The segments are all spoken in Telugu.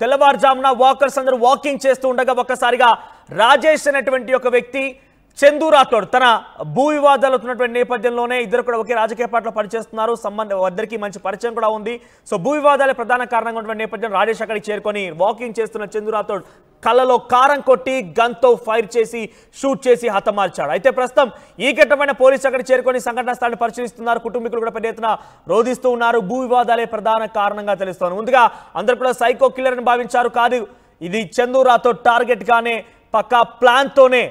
తెల్లవారుజామున వాకర్స్ అందరూ వాకింగ్ చేస్తూ ఉండగా ఒక్కసారిగా రాజేష్ అనేటువంటి ఒక వ్యక్తి చందు రాథోడ్ తన భూ వివాదాలు ఉన్నటువంటి నేపథ్యంలోనే ఇద్దరు కూడా ఒకే రాజకీయ పార్టీలో పనిచేస్తున్నారు. ఇద్దరికి మంచి పరిచయం కూడా ఉంది. సో భూ వివాదాలే ప్రధాన కారణంగా ఉన్నటువంటి నేపథ్యం రాజేష్ అక్కడికి చేరుకొని వాకింగ్ చేస్తున్న చందు రాథోడ్ కళ్ళలో కారం కొట్టి గన్తో ఫైర్ చేసి షూట్ చేసి హతమార్చాడు. అయితే ప్రస్తుతం ఈ ఘట్టమైన పోలీసు అక్కడికి చేరుకొని సంఘటనా స్థలాన్ని పరిశీలిస్తున్నారు. కుటుంబీకులు కూడా పెద్ద ఎత్తున రోధిస్తూ ఉన్నారు. భూ వివాదాలే ప్రధాన కారణంగా తెలుస్తోంది. ముందుగా అందరూ కూడా సైకో కిల్లర్ అని భావించారు. కాదు, ఇది చందు రాథోడ్ టార్గెట్ గానే పక్కా ప్లాన్ తోనే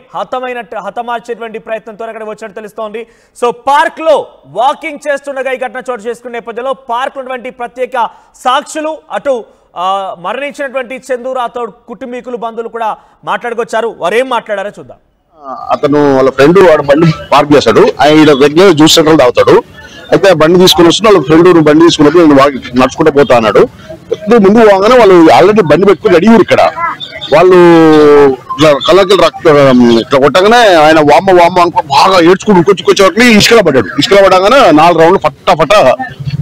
హతమార్చేటువంటి ప్రయత్నంతో అక్కడ వచ్చినట్టు తెలుస్తోంది. సో పార్క్ లో వాకింగ్ చేస్తుండగా ఈ ఘటన చోటు చేసుకునే నేపథ్యంలో పార్క్ ఉన్నటువంటి ప్రత్యేక సాక్షులు అటు మరణించినటువంటి చందు రాథోడ్ కుటుంబీకులు బంధువులు కూడా మాట్లాడుకొచ్చారు. వారు ఏం మాట్లాడారో చూద్దాం. అతను వాళ్ళ ఫ్రెండ్ వాడు బండి పార్క్ చేశాడు. ఆయన రెగ్యులర్ జ్యూస్ సెంటర్ తాగుతాడు. అయితే బండి తీసుకుని వస్తున్న వాళ్ళ ఫ్రెండ్ బండి తీసుకున్నప్పుడు నేను నడుచుకుంటూ పోతా అన్నాడు. ముందు పోగానే వాళ్ళు ఆల్రెడీ బండి పెట్టుకుని అడిగారు. ఇక్కడ వాళ్ళు కళ్ళకి ఇట్లా కొట్టగానే ఆయన వామ్మ అనుకో బాగా ఏడ్చుకుని ఉక్కొచ్చుకొచ్చేవాటిని ఇసుకలో పడ్డాడు. ఇసుకలో పడగానే 4 రౌండ్లు ఫట్ట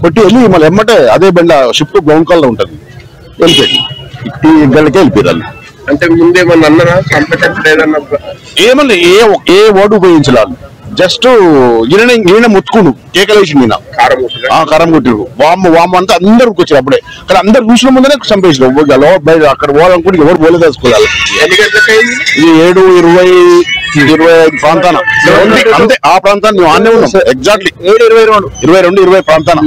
కొట్టి వెళ్ళి మళ్ళీ ఎమ్మటే అదే బండి షిఫ్ట్ బ్రౌన్ కలర్ ఉంటుంది వెళ్ళిపోయింది. ఈ గళ్ళకే వెళ్ళిపోయారు. అంటే ముందేమన్నా అన్నారా? ఏమన్నా ఏ వర్డ్ ఉపయోగించాలి. జస్ట్ ఈయన ముత్తుకుండు కేకలేసి ఈయన కారం కొట్టిరు. వామ్మ అంతా అందరు వచ్చారు. అప్పుడే కానీ అందరు చూసిన ముందనే చంపేసారు. అక్కడ పోవాలనుకుంటే ఎవరు పోలేదేసుకోవాలి. ఇది 7:20 ప్రాంతాన అంతే. ఆ ప్రాంతాన్ని ఆనే ఉన్నాం. ఎగ్జాక్ట్లీ 22 ప్రాంతాన